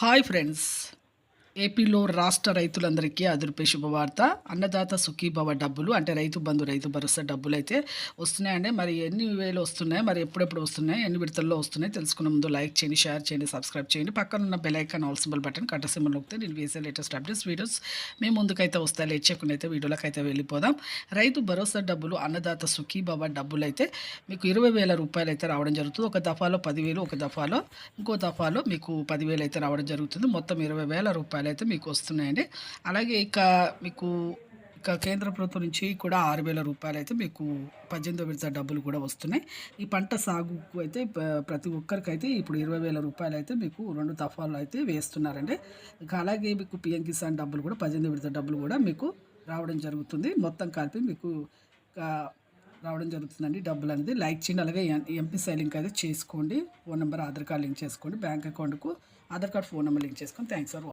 Hi friends. ఏపీలో రాష్ట్ర రైతులందరికీ అదుర్పే శుభవార్త. అన్నదాత సుఖీభవ డబ్బులు అంటే రైతు బంధు, రైతు భరోసా డబ్బులైతే వస్తున్నాయండి. మరి ఎన్ని వేలు వస్తున్నాయి, మరి ఎప్పుడెప్పుడు వస్తున్నాయి, ఎన్ని విడతల్లో వస్తున్నాయి తెలుసుకునే ముందు లైక్ చేయండి, షేర్ చేయండి, సబ్స్క్రైబ్ చేయండి. పక్కనున్న bell icon all symbol button గంట సింబల్ నొక్కితే నేను వేసే లేటెస్ట్ అప్డేట్స్ వీడియోస్ మీ ముందుకైతే వస్తాయి. లేట్ చేయకుండా అయితే వీడియోలకైతే వెళ్ళిపోదాం. రైతు భరోసా డబ్బులు, అన్నదాత సుఖీభవ డబ్బులైతే మీకు 20,000 రూపాయలు అయితే రావడం జరుగుతుంది. ఒక దఫాలో 10,000, ఒక దఫాలో ఇంకో దఫాలో మీకు 10,000 అయితే రావడం జరుగుతుంది. మొత్తం 20,000 రూపాయలు అయితే మీకు వస్తున్నాయండి. అలాగే మీకు కేంద్ర ప్రభుత్వం నుంచి కూడా 6,000 రూపాయలు అయితే మీకు 18వ విడత డబ్బులు కూడా వస్తున్నాయి. ఈ పంట సాగుకు అయితే ప్రతి ఒక్కరికైతే ఇప్పుడు 20,000 రూపాయలు అయితే మీకు 2 దఫాల్లో అయితే వేస్తున్నారండి. అలాగే మీకు పీఎం కిసాన్ డబ్బులు కూడా 18వ విడత డబ్బులు కూడా మీకు రావడం జరుగుతుంది. మొత్తం కలిపి మీకు రావడం జరుగుతుందండి డబ్బులు అనేది. లైక్ చేయండి. అలాగే ఎంపీసీ లింక్ అయితే చేసుకోండి. Phone number, Aadhaar card link చేసుకోండి. బ్యాంక్ అకౌంట్కు Aadhaar card, phone number link చేసుకోండి. Thanks for